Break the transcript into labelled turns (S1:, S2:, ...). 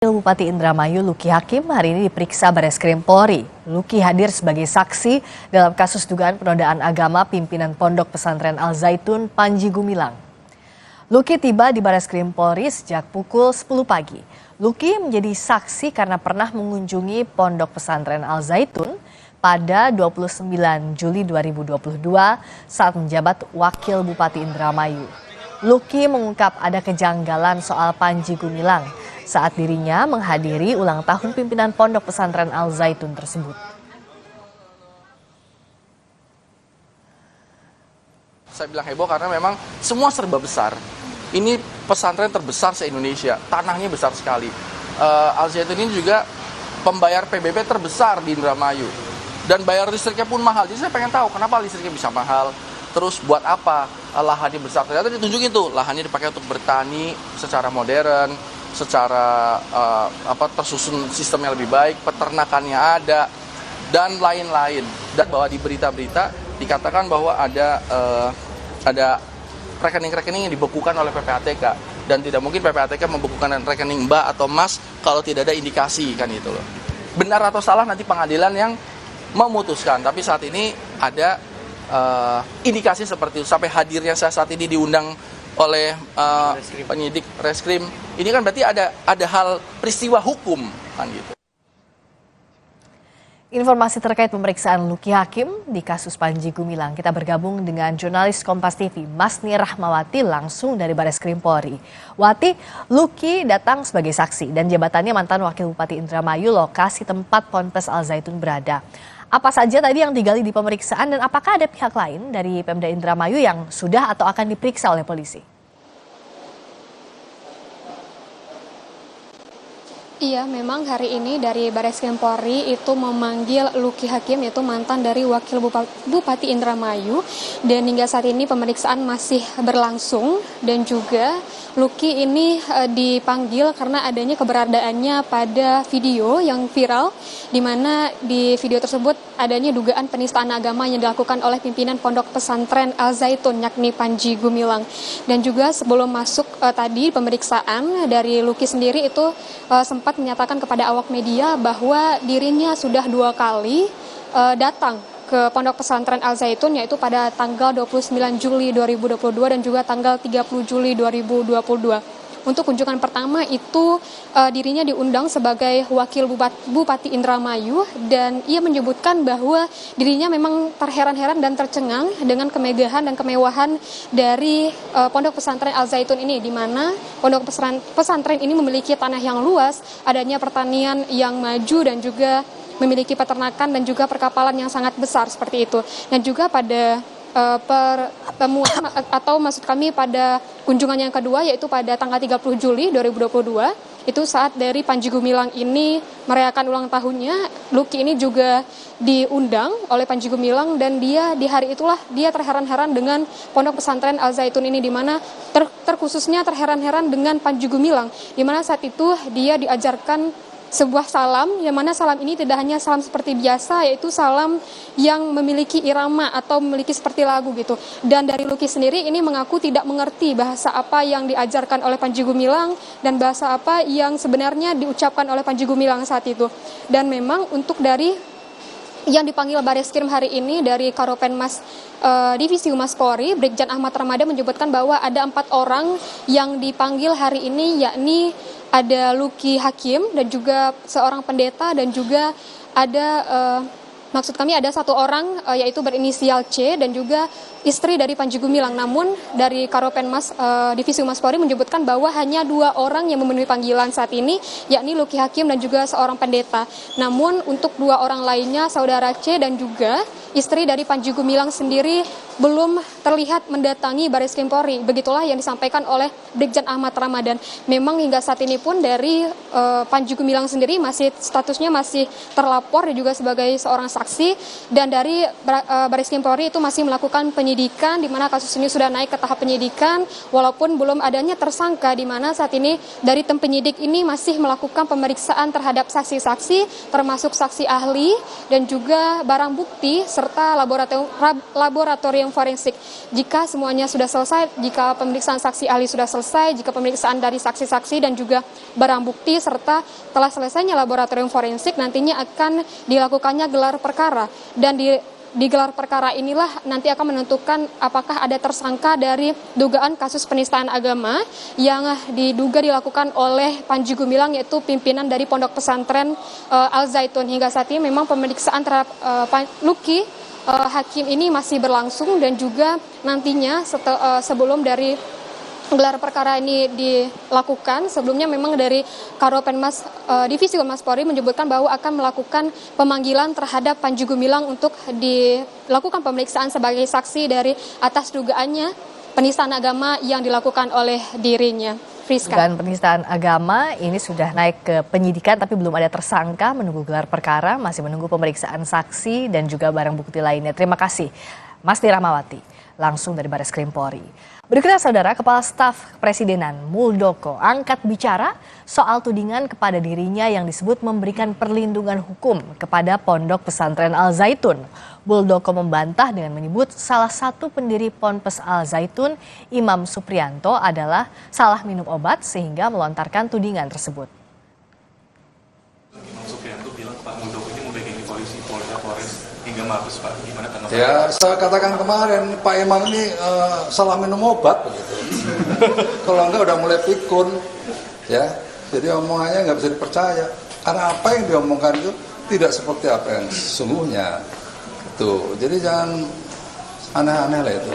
S1: Bupati Indramayu Luki Hakim hari ini diperiksa Bareskrim Polri. Luki hadir sebagai saksi dalam kasus dugaan penodaan agama pimpinan Pondok Pesantren Al Zaitun Panji Gumilang. Luki tiba di Bareskrim Polri sejak pukul 10 pagi. Luki menjadi saksi karena pernah mengunjungi Pondok Pesantren Al Zaitun pada 29 Juli 2022 saat menjabat Wakil Bupati Indramayu. Luki mengungkap ada kejanggalan soal Panji Gumilang saat dirinya menghadiri ulang tahun pimpinan Pondok Pesantren Al Zaitun tersebut.
S2: Saya bilang heboh karena memang semua serba besar. Ini pesantren terbesar se-Indonesia, tanahnya besar sekali. Al Zaitun ini juga pembayar PBB terbesar di Indramayu. Dan bayar listriknya pun mahal. Jadi saya pengen tahu kenapa listriknya bisa mahal. Terus buat apa lahannya besar? Ternyata ditunjukin tuh lahannya dipakai untuk bertani secara modern, secara tersusun sistemnya lebih baik, peternakannya ada, dan lain-lain. Dan bahwa di berita-berita dikatakan bahwa ada rekening-rekening yang dibekukan oleh PPATK, dan tidak mungkin PPATK membekukan rekening Mbak atau Mas kalau tidak ada indikasi, kan itu loh. Benar atau salah nanti pengadilan yang memutuskan, tapi saat ini ada indikasi seperti itu. Sampai hadirnya saya saat ini diundang oleh penyidik reskrim, ini kan berarti ada hal peristiwa hukum, kan gitu.
S1: Informasi terkait pemeriksaan Luki Hakim di kasus Panji Gumilang, kita bergabung dengan jurnalis Kompas TV Masni Rahmawati langsung dari Bareskrim Polri. Wati, Luki datang sebagai saksi dan jabatannya mantan Wakil Bupati Indramayu, lokasi tempat Ponpes Al Zaitun berada. Apa saja tadi yang digali di pemeriksaan dan apakah ada pihak lain dari Pemda Indramayu yang sudah atau akan diperiksa oleh polisi?
S3: Iya, memang hari ini dari Bareskrim Polri itu memanggil Luki Hakim, yaitu mantan dari Wakil Bupati Indramayu, dan hingga saat ini pemeriksaan masih berlangsung. Dan juga Luki ini dipanggil karena adanya keberadaannya pada video yang viral, di mana di video tersebut adanya dugaan penistaan agama yang dilakukan oleh pimpinan Pondok Pesantren Al Zaitun, yakni Panji Gumilang. Dan juga sebelum masuk tadi pemeriksaan dari Luki sendiri itu sempat menyatakan kepada awak media bahwa dirinya sudah 2 kali datang ke Pondok Pesantren Al Zaitun, yaitu pada tanggal 29 Juli 2022 dan juga tanggal 30 Juli 2022. Untuk kunjungan pertama itu dirinya diundang sebagai Wakil Bupati Indramayu, dan ia menyebutkan bahwa dirinya memang terheran-heran dan tercengang dengan kemegahan dan kemewahan dari Pondok Pesantren Al Zaitun ini, di mana Pondok Pesantren ini memiliki tanah yang luas, adanya pertanian yang maju dan juga memiliki peternakan dan juga perkapalan yang sangat besar seperti itu. Dan juga pada pertemuan atau maksud kami pada kunjungan yang kedua, yaitu pada tanggal 30 Juli 2022, itu saat dari Panji Gumilang ini merayakan ulang tahunnya, Luki ini juga diundang oleh Panji Gumilang, dan dia di hari itulah dia terheran-heran dengan Pondok Pesantren Al Zaitun ini, di mana terkhususnya terheran-heran dengan Panji Gumilang, di mana saat itu dia diajarkan sebuah salam, yang mana salam ini tidak hanya salam seperti biasa, yaitu salam yang memiliki irama atau memiliki seperti lagu gitu. Dan dari Luki sendiri ini mengaku tidak mengerti bahasa apa yang diajarkan oleh Panji Gumilang dan bahasa apa yang sebenarnya diucapkan oleh Panji Gumilang saat itu. Dan memang untuk dari yang dipanggil Bareskrim hari ini dari Karopenmas Divisi Humas Polri, Brigjen Ahmad Ramadan menyebutkan bahwa ada 4 orang yang dipanggil hari ini, yakni ada Luki Hakim dan juga seorang pendeta, dan juga ada maksud kami ada 1 orang yaitu berinisial C dan juga istri dari Panji Gumilang. Namun dari Karopenmas Divisi Humas Polri menyebutkan bahwa hanya 2 orang yang memenuhi panggilan saat ini, yakni Luki Hakim dan juga seorang pendeta. Namun untuk 2 orang lainnya, saudara C dan juga istri dari Panji Gumilang sendiri belum terlihat mendatangi Bareskrim Polri. Begitulah yang disampaikan oleh Brigjen Ahmad Ramadan. Memang hingga saat ini pun dari Panji Gumilang sendiri masih statusnya masih terlapor dan juga sebagai seorang saksi, dan dari Bareskrim Polri itu masih melakukan penyidikan, di mana kasus ini sudah naik ke tahap penyidikan walaupun belum adanya tersangka, di mana saat ini dari tim penyidik ini masih melakukan pemeriksaan terhadap saksi-saksi termasuk saksi ahli dan juga barang bukti serta laboratorium laboratorium forensik. Jika semuanya sudah selesai, jika pemeriksaan saksi ahli sudah selesai, jika pemeriksaan dari saksi-saksi dan juga barang bukti serta telah selesainya laboratorium forensik, nantinya akan dilakukannya gelar perkara. Dan di gelar perkara inilah nanti akan menentukan apakah ada tersangka dari dugaan kasus penistaan agama yang diduga dilakukan oleh Panji Gumilang, yaitu pimpinan dari Pondok Pesantren Al Zaitun. Hingga saat ini memang pemeriksaan terhadap Luki Hakim ini masih berlangsung, dan juga nantinya sebelum dari gelar perkara ini dilakukan, sebelumnya memang dari Karopenmas Divisi Humas Polri menyebutkan bahwa akan melakukan pemanggilan terhadap Panji Gumilang untuk dilakukan pemeriksaan sebagai saksi dari atas dugaannya penistaan agama yang dilakukan oleh dirinya. Friska.
S1: Dugaan penistaan agama ini sudah naik ke penyidikan tapi belum ada tersangka, menunggu gelar perkara, masih menunggu pemeriksaan saksi dan juga barang bukti lainnya. Terima kasih Mas Rahmawati langsung dari Bareskrim Polri. Berikutnya Saudara, Kepala Staf Kepresidenan Muldoko angkat bicara soal tudingan kepada dirinya yang disebut memberikan perlindungan hukum kepada Pondok Pesantren Al Zaitun. Muldoko membantah dengan menyebut salah satu pendiri Ponpes Al Zaitun, Imam Supriyanto, adalah salah minum obat sehingga melontarkan tudingan tersebut.
S4: Imam Supriyanto bilang Pak Muldoko ini mau begini polisi, Polda, Polres hingga Mabes, Pak. Gimana tanggapan?
S5: Ya, saya katakan kemarin Pak Imam ini salah minum obat begitu. Kalau enggak udah mulai pikun, ya. Jadi omongannya nggak bisa dipercaya. Karena apa yang diomongkan itu tidak seperti apa yang sesungguhnya. Tuh, jadi jangan aneh-aneh lah itu.